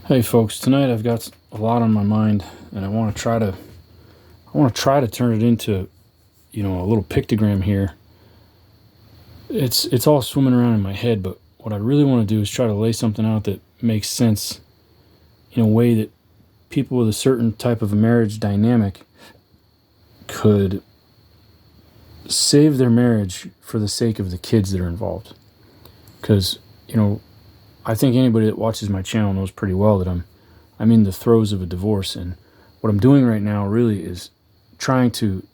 Hey folks, tonight I've got a lot on my mind, and I want to try to turn it into, a little pictogram here. It's all swimming around in my head, but what I really want to do is try to lay something out that makes sense in a way that people with a certain type of marriage dynamic could save their marriage for the sake of the kids that are involved. Because, I think anybody that watches my channel knows pretty well that I'm in the throes of a divorce, and what I'm doing right now really is trying to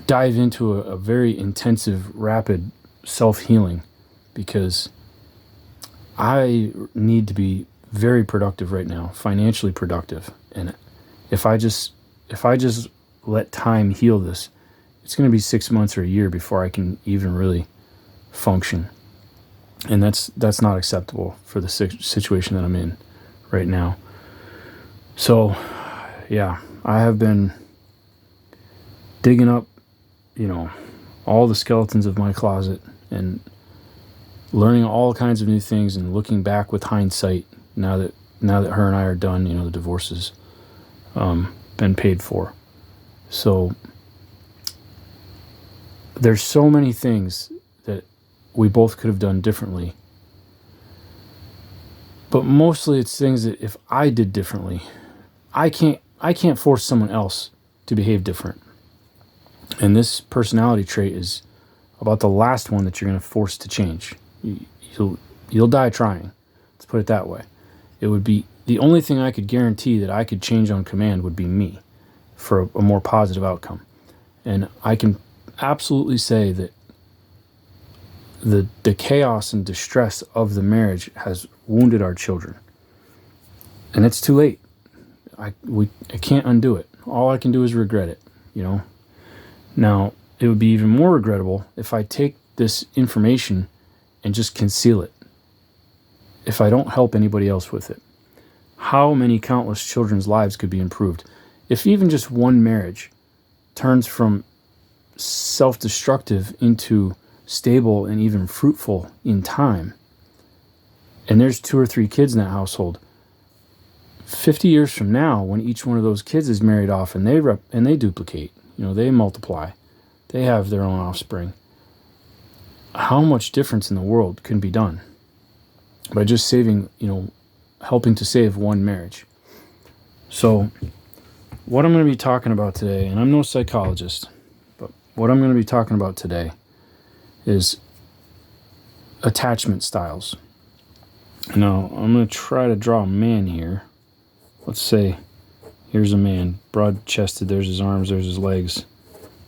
dive into a very intensive, rapid self-healing, because I need to be very productive right now, financially productive. And if I just let time heal this, it's going to be 6 months or a year before I can even really function. And that's not acceptable for the situation that I'm in right now. So, yeah, I have been digging up, all the skeletons of my closet and learning all kinds of new things and looking back with hindsight now that her and I are done, the divorce has been paid for. So there's so many things that we both could have done differently. But mostly it's things that if I did differently, I can't force someone else to behave different. And this personality trait is about the last one that you're going to force to change. You'll die trying. Let's put it that way. It would be the only thing I could guarantee that I could change on command would be me for a more positive outcome. And I can absolutely say that the chaos and distress of the marriage has wounded our children. And it's too late. I can't undo it. All I can do is regret it, Now, it would be even more regrettable if I take this information and just conceal it, if I don't help anybody else with it. How many countless children's lives could be improved if even just one marriage turns from self-destructive into stable and even fruitful in time, and there's 2 or 3 kids in that household. 50 years from now, when each one of those kids is married off and they duplicate, they multiply, they have their own offspring, how much difference in the world can be done by just saving, helping to save one marriage. So what I'm going to be talking about today, and I'm no psychologist, but what I'm going to be talking about today is attachment styles. Now, I'm going to try to draw a man here. Let's say here's a man, broad-chested. There's his arms, there's his legs,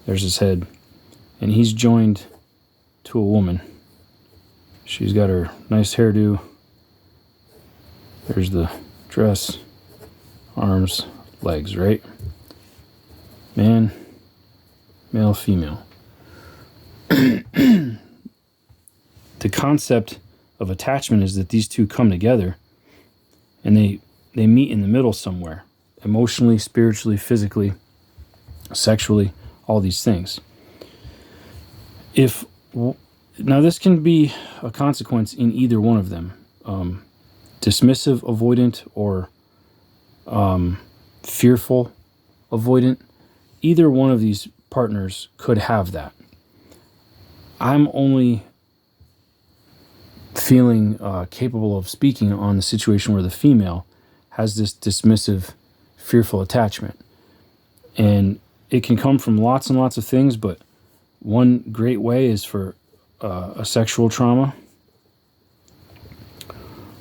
there's his head. And he's joined to a woman. She's got her nice hairdo. There's the dress, arms, legs, right? Man, male, female. The concept of attachment is that these two come together and they meet in the middle somewhere, emotionally, spiritually, physically, sexually, all these things. Now this can be a consequence in either one of them, dismissive avoidant or fearful avoidant. Either one of these partners could have that. I'm only feeling capable of speaking on the situation where the female has this dismissive, fearful attachment. And it can come from lots and lots of things, but one great way is for a sexual trauma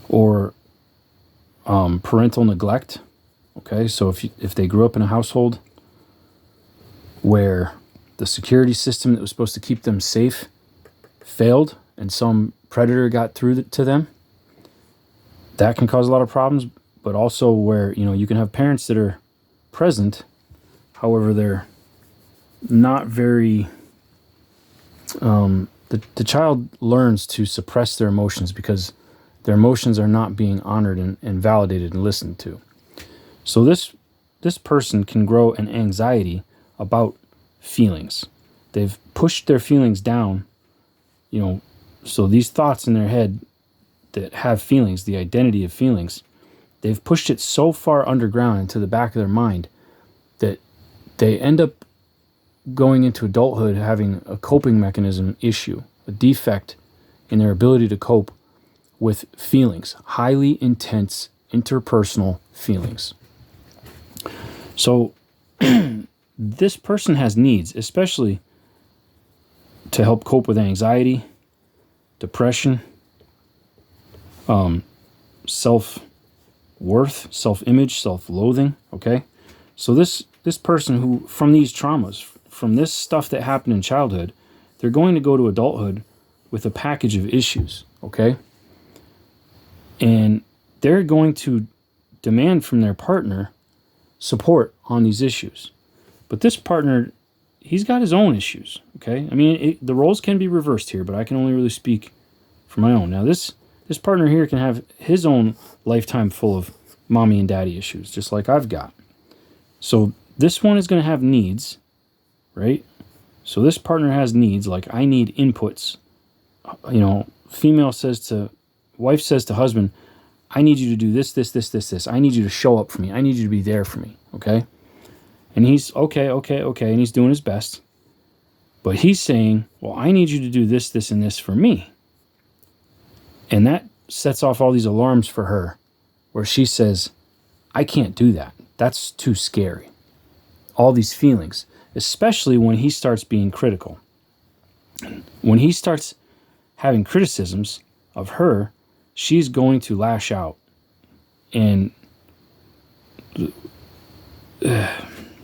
or parental neglect. Okay, so if they grew up in a household where the security system that was supposed to keep them safe failed and some predator got through to them, that can cause a lot of problems. But also where, you can have parents that are present, however, they're not very, the child learns to suppress their emotions because their emotions are not being honored and validated and listened to. So this person can grow an anxiety about feelings. They've pushed their feelings down, so these thoughts in their head that have feelings, the identity of feelings, they've pushed it so far underground into the back of their mind that they end up going into adulthood having a coping mechanism issue, a defect in their ability to cope with feelings, highly intense interpersonal feelings. So this person has needs, especially to help cope with anxiety, depression, self-worth, self-image, self-loathing, okay? So this person who, from these traumas, from this stuff that happened in childhood, they're going to go to adulthood with a package of issues, okay? And they're going to demand from their partner support on these issues. But this partner, he's got his own issues, okay? I mean, the roles can be reversed here, but I can only really speak for my own. Now, this partner here can have his own lifetime full of mommy and daddy issues, just like I've got. So this one is going to have needs, right? So this partner has needs, like I need inputs. You know, wife says to husband, I need you to do this, this, this, this, this. I need you to show up for me. I need you to be there for me, okay? And he's okay, and he's doing his best. But he's saying, well, I need you to do this, this, and this for me. And that sets off all these alarms for her, where she says, I can't do that. That's too scary. All these feelings, especially when he starts being critical. When he starts having criticisms of her, she's going to lash out. And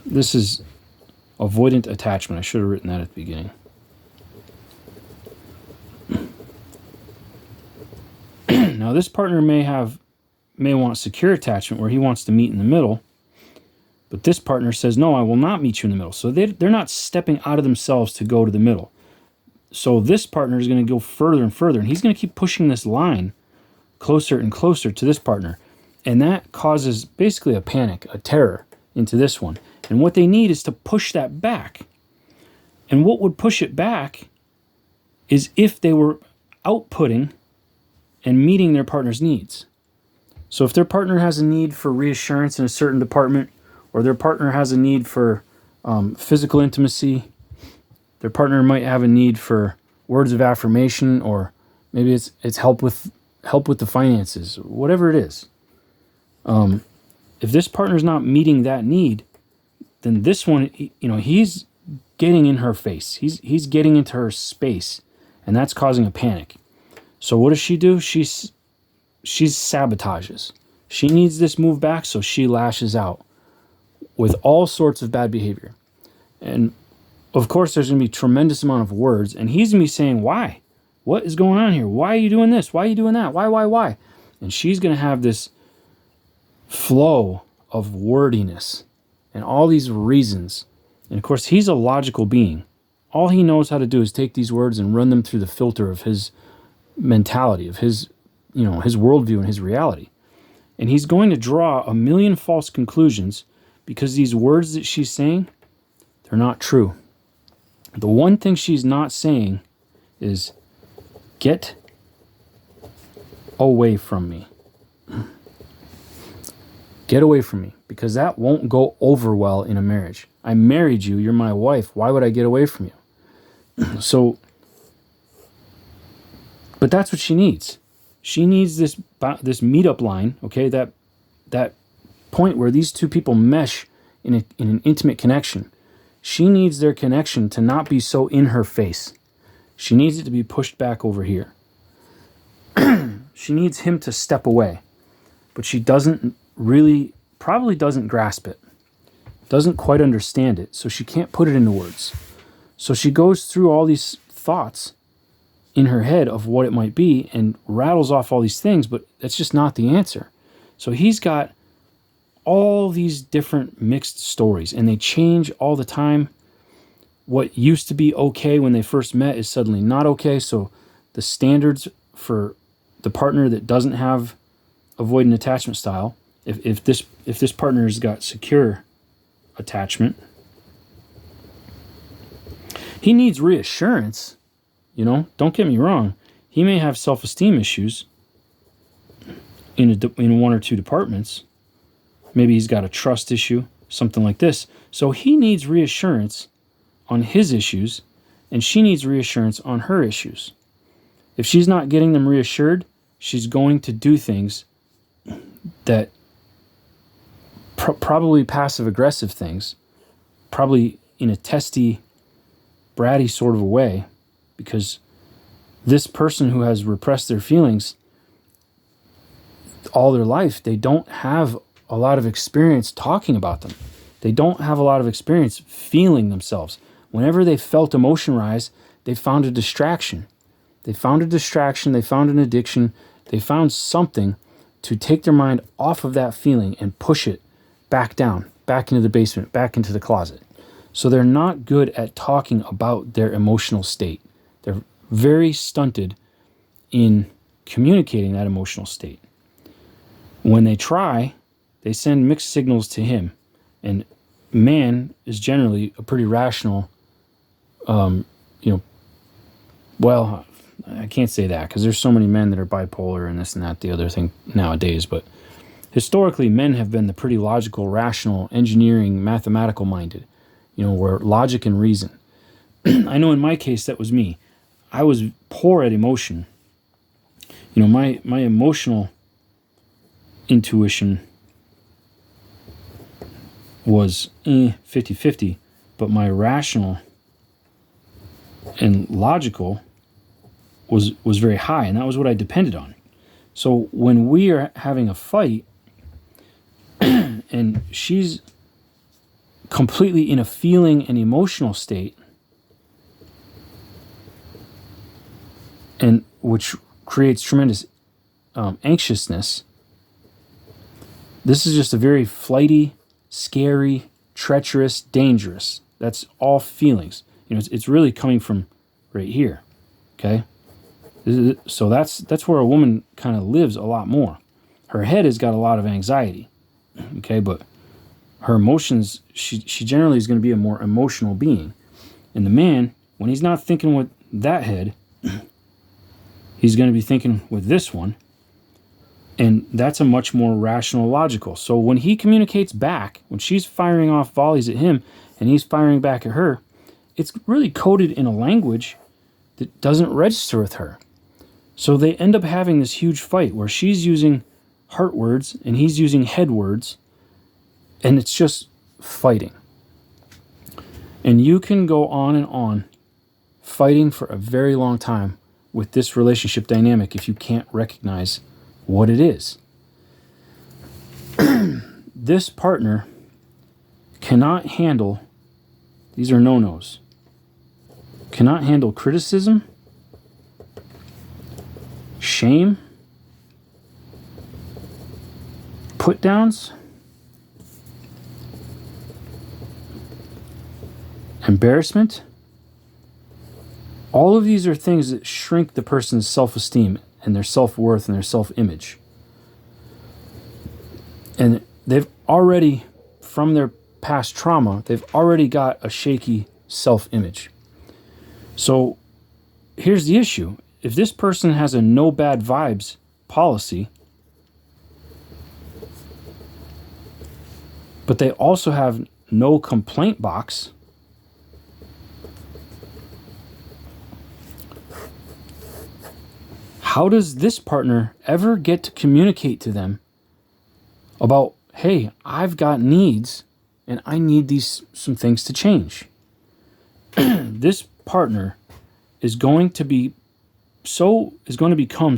this is avoidant attachment. I should have written that at the beginning. Now, this partner may want secure attachment where he wants to meet in the middle, but this partner says, no, I will not meet you in the middle. So they're not stepping out of themselves to go to the middle. So this partner is going to go further and further, and he's going to keep pushing this line closer and closer to this partner. And that causes basically a panic, a terror into this one. And what they need is to push that back. And what would push it back is if they were outputting and meeting their partner's needs. So if their partner has a need for reassurance in a certain department, or their partner has a need for physical intimacy, their partner might have a need for words of affirmation, or maybe it's help with the finances, whatever it is. If this partner's not meeting that need, then this one, he's getting in her face. He's getting into her space, and that's causing a panic. So what does she do? She sabotages. She needs this move back, so she lashes out with all sorts of bad behavior. And of course, there's going to be a tremendous amount of words, and he's going to be saying, why? What is going on here? Why are you doing this? Why are you doing that? Why? And she's going to have this flow of wordiness and all these reasons. And of course, he's a logical being. All he knows how to do is take these words and run them through the filter of his mentality, of his worldview and his reality. And he's going to draw a million false conclusions because these words that she's saying, they're not true. The one thing she's not saying is, get away from me. Get away from me, because that won't go over well in a marriage. I married you. You're my wife. Why would I get away from you? So, but that's what she needs. She needs this meetup line, okay, that point where these two people mesh in an intimate connection. She needs their connection to not be so in her face. She needs it to be pushed back over here. She needs him to step away, but she probably doesn't grasp it, doesn't quite understand it, so she can't put it into words. So she goes through all these thoughts in her head of what it might be and rattles off all these things, but that's just not the answer. So he's got all these different mixed stories, and they change all the time. What used to be okay when they first met is suddenly not okay. So the standards for the partner that doesn't have avoidant attachment style, if this partner's got secure attachment, he needs reassurance. Don't get me wrong. He may have self-esteem issues, in one or two departments. Maybe he's got a trust issue, something like this. So he needs reassurance on his issues, and she needs reassurance on her issues. If she's not getting them reassured, she's going to do things that probably passive-aggressive things, probably in a testy, bratty sort of a way, because this person who has repressed their feelings all their life, they don't have a lot of experience talking about them. They don't have a lot of experience feeling themselves. Whenever they felt emotion rise, they found a distraction. They found a distraction, they found an addiction, they found something to take their mind off of that feeling and push it back down, back into the basement, back into the closet. So they're not good at talking about their emotional state. They're very stunted in communicating that emotional state. When they try, they send mixed signals to him. And man is generally a pretty rational, well, I can't say that because there's so many men that are bipolar and this and that, the other thing nowadays. But historically, men have been the pretty logical, rational, engineering, mathematical minded, where logic and reason. I know in my case, that was me. I was poor at emotion. My emotional intuition was 50-50, but my rational and logical was very high, and that was what I depended on. So when we are having a fight and she's completely in a feeling and emotional state, and which creates tremendous anxiousness, this is just a very flighty, scary, treacherous, dangerous. That's all feelings. It's really coming from right here. Okay, so that's where a woman kind of lives a lot more. Her head has got a lot of anxiety. Okay, but her emotions, she generally is going to be a more emotional being. And the man, when he's not thinking with that head, he's going to be thinking with this one. And that's a much more rational, logical. So when he communicates back, when she's firing off volleys at him and he's firing back at her, it's really coded in a language that doesn't register with her. So they end up having this huge fight where she's using heart words and he's using head words, and it's just fighting. And you can go on and on fighting for a very long time with this relationship dynamic if you can't recognize what it is. This partner cannot handle, these are no-nos, cannot handle criticism, shame, put-downs, embarrassment. All of these are things that shrink the person's self-esteem and their self-worth and their self-image. And they've already, from their past trauma, they've already got a shaky self-image. So here's the issue. If this person has a no bad vibes policy, but they also have no complaint box, how does this partner ever get to communicate to them about, hey, I've got needs and I need some things to change? This partner is going to become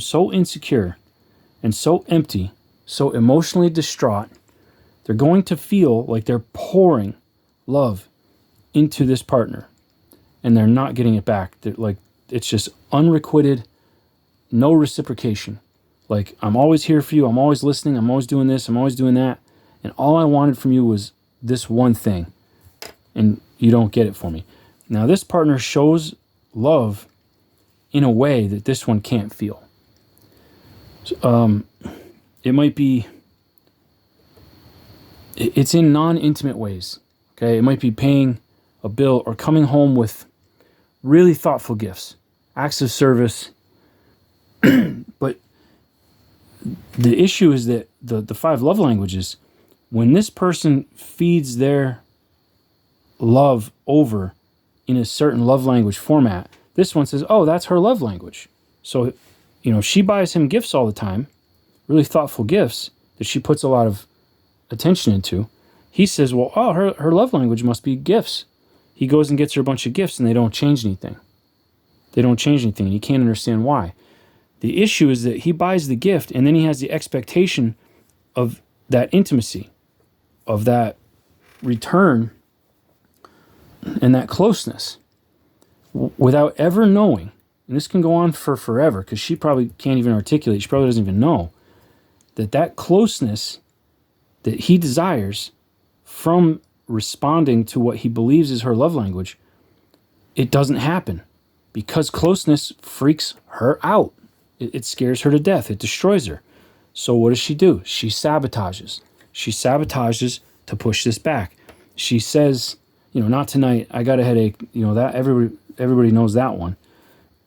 so insecure and so empty, so emotionally distraught. They're going to feel like they're pouring love into this partner and they're not getting it back. It's just unrequited, no reciprocation. Like, I'm always here for you. I'm always listening. I'm always doing this. I'm always doing that. And all I wanted from you was this one thing. And you don't get it for me. Now, this partner shows love in a way that this one can't feel. It might be, it's in non-intimate ways. Okay. It might be paying a bill or coming home with really thoughtful gifts, acts of service. But the issue is that the 5 love languages, when this person feeds their love over in a certain love language format, this one says, oh, that's her love language. So, she buys him gifts all the time, really thoughtful gifts that she puts a lot of attention into. He says, well, oh, her love language must be gifts. He goes and gets her a bunch of gifts and they don't change anything. They don't change anything, and he can't understand why. The issue is that he buys the gift and then he has the expectation of that intimacy, of that return and that closeness without ever knowing. And this can go on for forever because she probably can't even articulate. She probably doesn't even know that closeness that he desires from responding to what he believes is her love language, it doesn't happen because closeness freaks her out. It scares her to death. It destroys her. So what does she do? She sabotages. She sabotages to push this back. She says, not tonight. I got a headache. That everybody knows that one.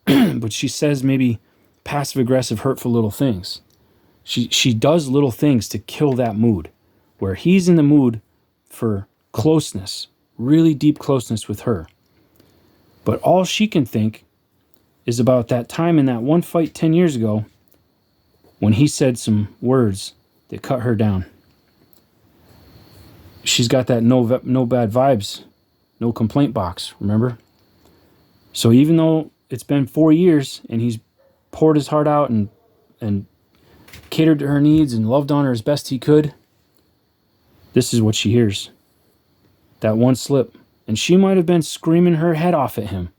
But she says maybe passive-aggressive, hurtful little things. She does little things to kill that mood, where he's in the mood for closeness, really deep closeness with her. But all she can think is about that time in that one fight 10 years ago when he said some words that cut her down. She's got that no bad vibes, no complaint box, remember? So even though it's been 4 years and he's poured his heart out and catered to her needs and loved on her as best he could, this is what she hears. That one slip. And she might have been screaming her head off at him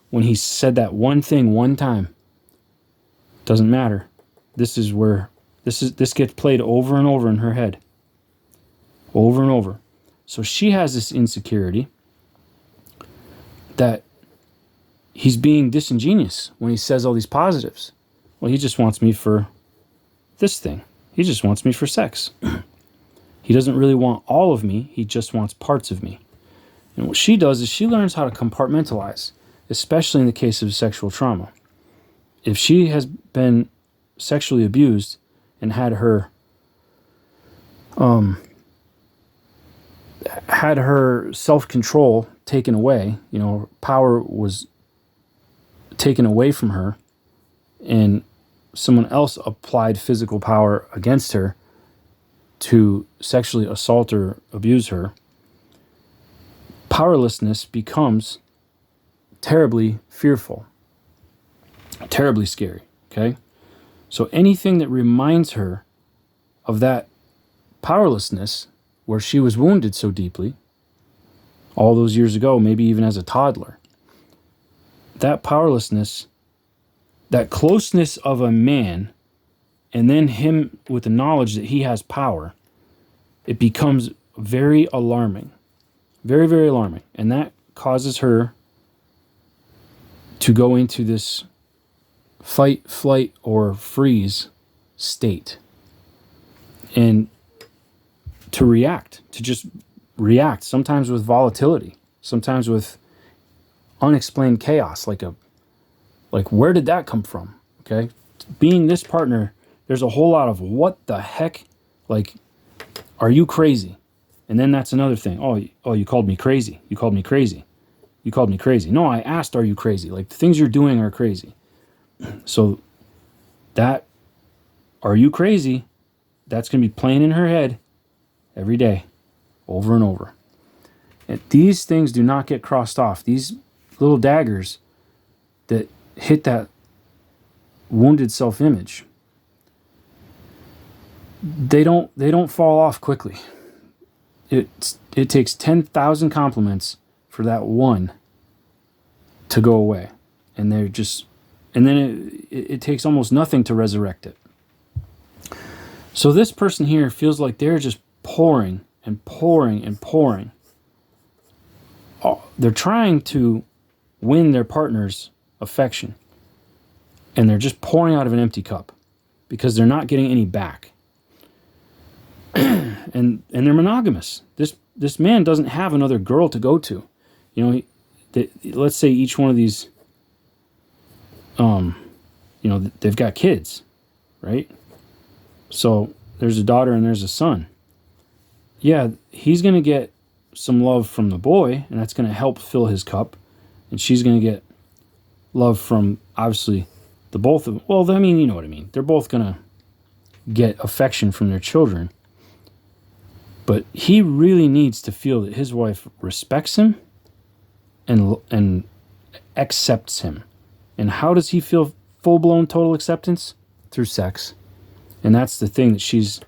when he said that one thing one time. Doesn't matter. This is where this gets played over and over in her head. Over and over. So she has this insecurity that he's being disingenuous when he says all these positives. Well, he just wants me for this thing. He just wants me for sex. He doesn't really want all of me. He just wants parts of me. And what she does is she learns how to compartmentalize, especially in the case of sexual trauma. If she has been sexually abused and had her self-control taken away, power was taken away from her, and someone else applied physical power against her to sexually assault or abuse her, powerlessness becomes terribly fearful, terribly scary, okay? So anything that reminds her of that powerlessness where she was wounded so deeply all those years ago, maybe even as a toddler, that powerlessness, that closeness of a man, and then him with the knowledge that he has power, it becomes very alarming. Very, very alarming. And that causes her to go into this fight, flight, or freeze state. And to react, to just react, sometimes with volatility, sometimes with unexplained chaos, like where did that come from? Okay? Being this partner, there's a whole lot of what the heck, are you crazy? And then that's another thing. Oh, you called me crazy. You called me crazy. You called me crazy. No, I asked, are you crazy? The things you're doing are crazy. So that, are you crazy? That's going to be playing in her head every day, over and over. And these things do not get crossed off. These little daggers that hit that wounded self-image, they don't fall off quickly. It takes 10,000 compliments for that one to go away, and then it takes almost nothing to resurrect it. So this person here feels like they're just pouring and pouring and pouring. They're trying to win their partner's affection, and they're just pouring out of an empty cup because they're not getting any back. And they're monogamous. This man doesn't have another girl to go to. Let's say each one of these, they've got kids, right? So there's a daughter and there's a son. Yeah, he's going to get some love from the boy, and that's going to help fill his cup. And she's going to get love from, obviously, the both of them. Well, I mean, you know what I mean. They're both going to get affection from their children. But he really needs to feel that his wife respects him and accepts him. And how does he feel full-blown total acceptance? Through sex. And that's the thing that she's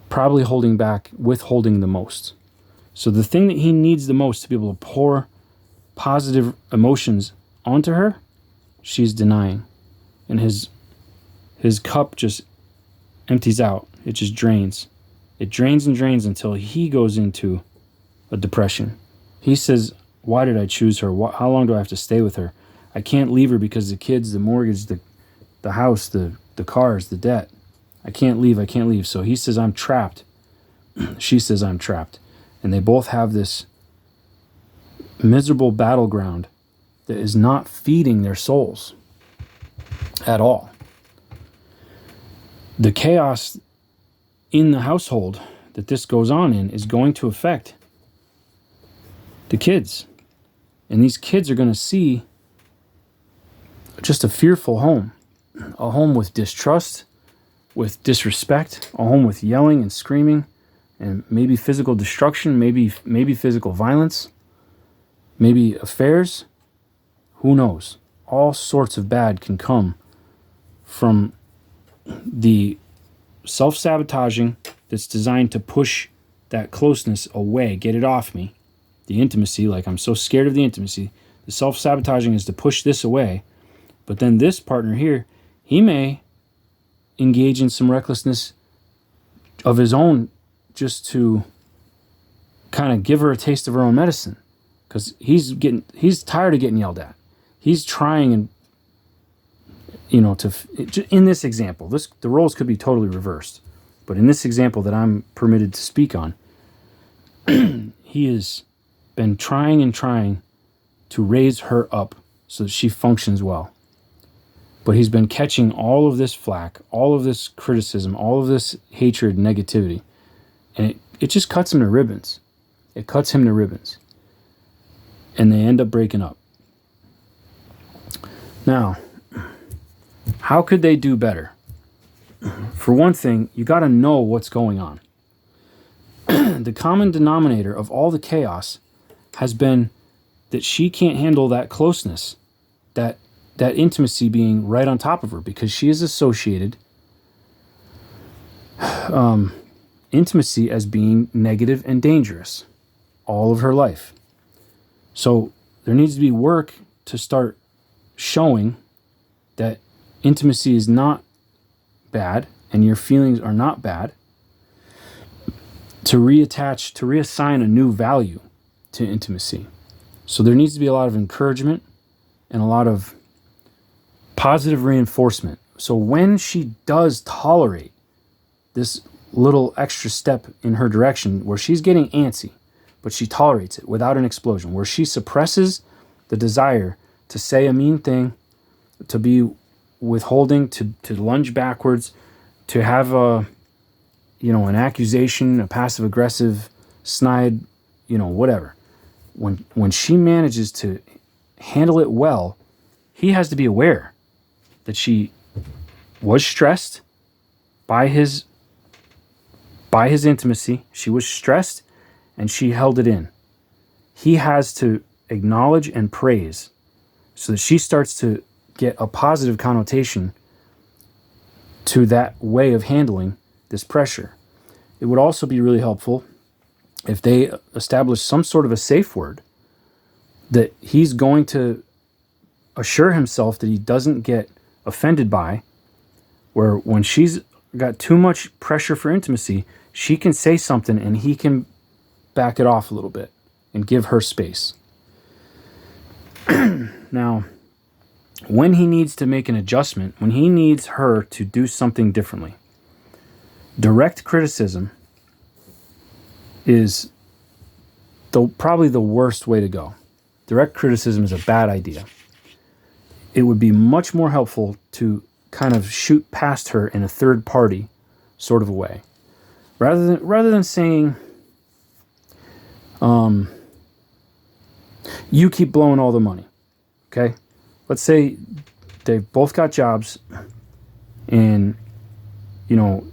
probably withholding the most. So the thing that he needs the most to be able to pour positive emotions onto her, she's denying. And his cup just empties out. It just drains. It drains and drains until he goes into a depression. He says, why did I choose her? How long do I have to stay with her? I can't leave her because the kids, the mortgage, the house, the cars, the debt. I can't leave. So he says, I'm trapped. She says, I'm trapped. And they both have this miserable battleground that is not feeding their souls at all. The chaos in the household that this goes on in is going to affect the kids. And these kids are going to see just a fearful home. A home with distrust, with disrespect, a home with yelling and screaming, and maybe physical destruction, maybe physical violence, maybe affairs. Who knows? All sorts of bad can come from the self-sabotaging that's designed to push that closeness away, get it off me. The intimacy, like I'm so scared of the intimacy. The self-sabotaging is to push this away. But then this partner here, he may engage in some recklessness of his own just to kind of give her a taste of her own medicine, because he's tired of getting yelled at. He's trying, and in this example, the roles could be totally reversed, but in this example that I'm permitted to speak on, he has been trying and trying to raise her up so that she functions well. But he's been catching all of this flack, all of this criticism, all of this hatred, negativity. And it just cuts him to ribbons. It cuts him to ribbons. And they end up breaking up. Now, how could they do better? For one thing, you got to know what's going on. The common denominator of all the chaos has been that she can't handle that closeness, that intimacy being right on top of her, because she has associated intimacy as being negative and dangerous all of her life. So there needs to be work to start showing that intimacy is not bad and your feelings are not bad, to reassign a new value to intimacy. So there needs to be a lot of encouragement and a lot of positive reinforcement. So when she does tolerate this little extra step in her direction where she's getting antsy, but she tolerates it without an explosion, where she suppresses the desire to say a mean thing, to be withholding, to lunge backwards, to have an accusation, a passive aggressive snide, whatever. When she manages to handle it well, he has to be aware that she was stressed by his intimacy. She was stressed and she held it in. He has to acknowledge and praise so that she starts to get a positive connotation to that way of handling this pressure. It would also be really helpful if they establish some sort of a safe word that he's going to assure himself that he doesn't get offended by, where when she's got too much pressure for intimacy, she can say something and he can back it off a little bit and give her space. Now, when he needs to make an adjustment, when he needs her to do something differently, direct criticism is probably the worst way to go. Direct criticism is a bad idea. It would be much more helpful to kind of shoot past her in a third party sort of a way. Rather than saying, you keep blowing all the money, okay? Let's say they've both got jobs, and, you know,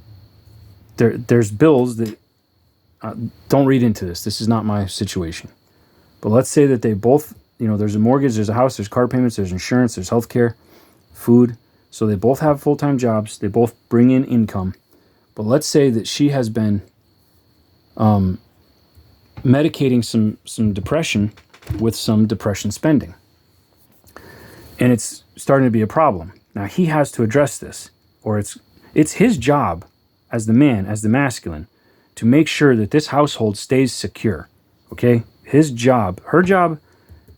there's bills that, don't read into this. This is not my situation. But let's say that they both, you know, there's a mortgage, there's a house, there's car payments, there's insurance, there's healthcare, food. So they both have full-time jobs. They both bring in income. But let's say that she has been medicating some depression with some depression spending. And it's starting to be a problem. Now he has to address this, or it's his job as the man, as the masculine, to make sure that this household stays secure. Okay? His job, her job,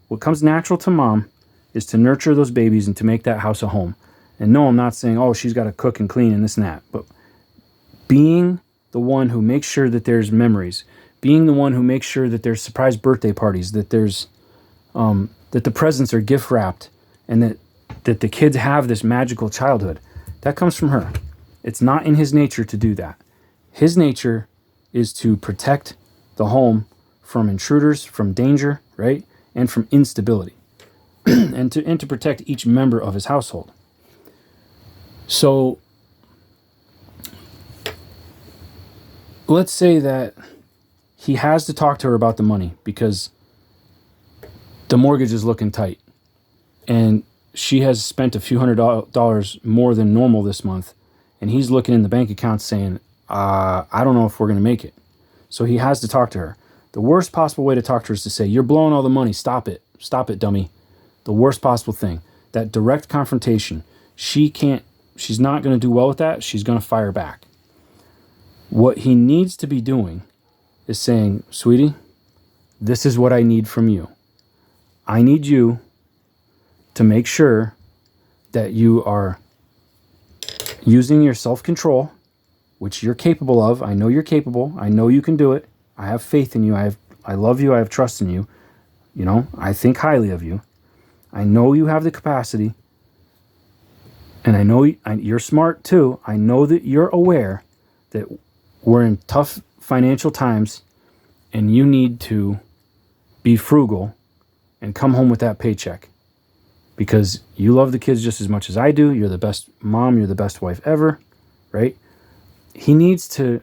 what comes natural to mom is to nurture those babies and to make that house a home. And no, I'm not saying, oh, she's got to cook and clean and this and that. But being the one who makes sure that there's memories, being the one who makes sure that there's surprise birthday parties, that there's that the presents are gift wrapped, and that the kids have this magical childhood, that comes from her. It's not in his nature to do that. His nature is to protect the home from intruders, from danger, right? And from instability. and to protect each member of his household. So let's say that he has to talk to her about the money because the mortgage is looking tight and she has spent a few $100s more than normal this month, and he's looking in the bank account saying, I don't know if we're going to make it. So he has to talk to her. The worst possible way to talk to her is to say, you're blowing all the money. Stop it, dummy. The worst possible thing. That direct confrontation. She's not going to do well with that. She's going to fire back. What he needs to be doing is saying, sweetie, this is what I need from you. I need you to make sure that you are using your self-control, which you're capable of. I know you're capable. I know you can do it. I have faith in you. I love you. I have trust in you. You know, I think highly of you. I know you have the capacity. And I know you're smart too. I know that you're aware that we're in tough financial times and you need to be frugal and come home with that paycheck because you love the kids just as much as I do. You're the best mom. You're the best wife ever, right? He needs to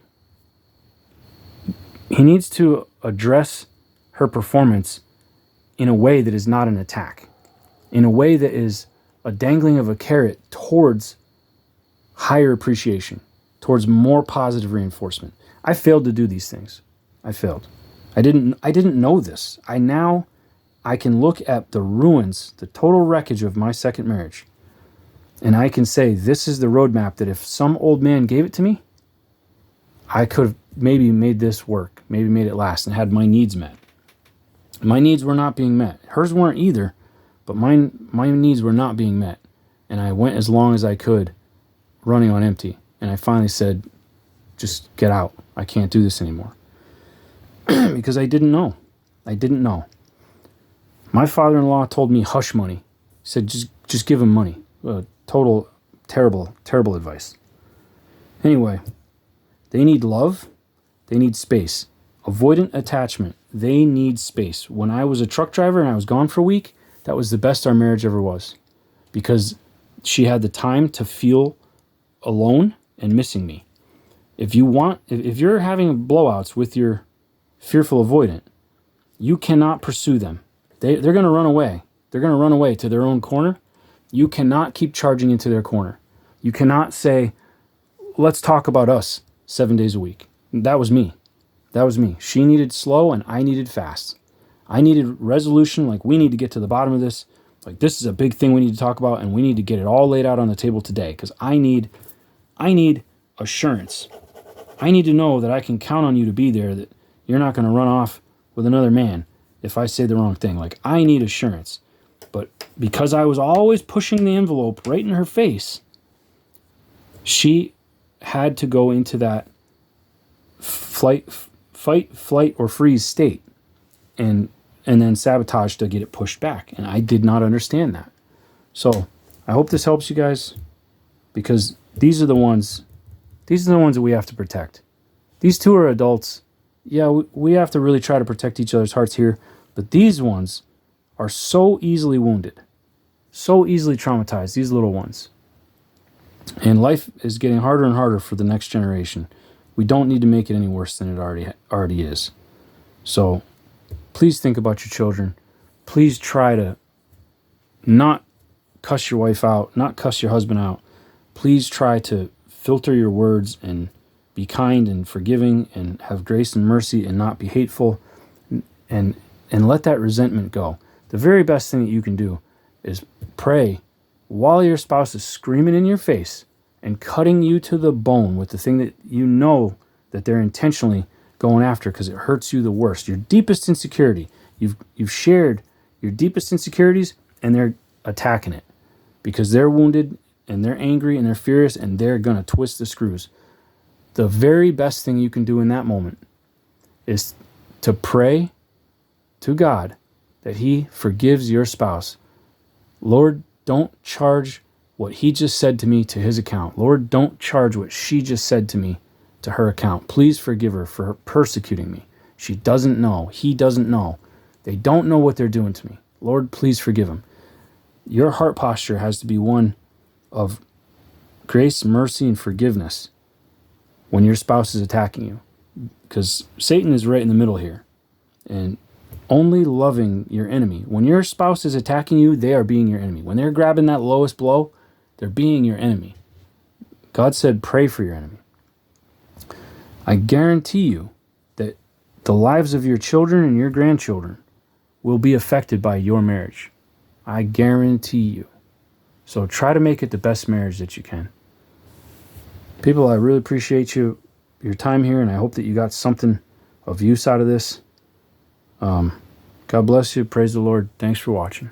address her performance in a way that is not an attack, in a way that is a dangling of a carrot towards higher appreciation, towards more positive reinforcement. I failed to do these things. I failed. I didn't know this. I can look at the ruins, the total wreckage of my second marriage, and I can say, this is the roadmap that if some old man gave it to me, I could have maybe made this work, maybe made it last and had my needs met. My needs were not being met. Hers weren't either, but my needs were not being met. And I went as long as I could running on empty. And I finally said, just get out. I can't do this anymore. Because I didn't know. My father-in-law told me hush money. He said, just give him money. Total, terrible advice. Anyway, they need love. They need space. Avoidant attachment. They need space. When I was a truck driver and I was gone for a week, that was the best our marriage ever was. Because she had the time to feel alone and missing me. If you're having blowouts with your fearful avoidant, you cannot pursue them. They're going to run away. They're going to run away to their own corner. You cannot keep charging into their corner. You cannot say, let's talk about us 7 days a week. That was me. She needed slow and I needed fast. I needed resolution, like we need to get to the bottom of this. Like this is a big thing we need to talk about and we need to get it all laid out on the table today because I need assurance. I need to know that I can count on you to be there, that you're not going to run off with another man if I say the wrong thing. Like I need assurance. But because I was always pushing the envelope right in her face, she had to go into that fight, flight, or freeze state and then sabotage to get it pushed back. And I did not understand that. So I hope this helps you guys because these are the ones These are the ones that we have to protect. These two are adults. Yeah, we have to really try to protect each other's hearts here. But these ones are so easily wounded, so easily traumatized, these little ones. And life is getting harder and harder for the next generation. We don't need to make it any worse than it already is. So please think about your children. Please try to not cuss your wife out, not cuss your husband out. Please try to filter your words and be kind and forgiving and have grace and mercy and not be hateful, and let that resentment go. The very best thing that you can do is pray while your spouse is screaming in your face and cutting you to the bone with the thing that you know that they're intentionally going after because it hurts you the worst. Your deepest insecurity. You've shared your deepest insecurities, and they're attacking it because they're wounded and they're angry and they're furious and they're going to twist the screws. The very best thing you can do in that moment is to pray to God that He forgives your spouse. Lord, don't charge what he just said to me to his account. Lord, don't charge what she just said to me to her account. Please forgive her for persecuting me. She doesn't know. He doesn't know. They don't know what they're doing to me. Lord, please forgive them. Your heart posture has to be one of grace, mercy, and forgiveness when your spouse is attacking you. Because Satan is right in the middle here. And only loving your enemy. When your spouse is attacking you, they are being your enemy. When they're grabbing that lowest blow, they're being your enemy. God said, pray for your enemy. I guarantee you that the lives of your children and your grandchildren will be affected by your marriage. I guarantee you. So try to make it the best marriage that you can. People, I really appreciate your time here, and I hope that you got something of use out of this. God bless you. Praise the Lord. Thanks for watching.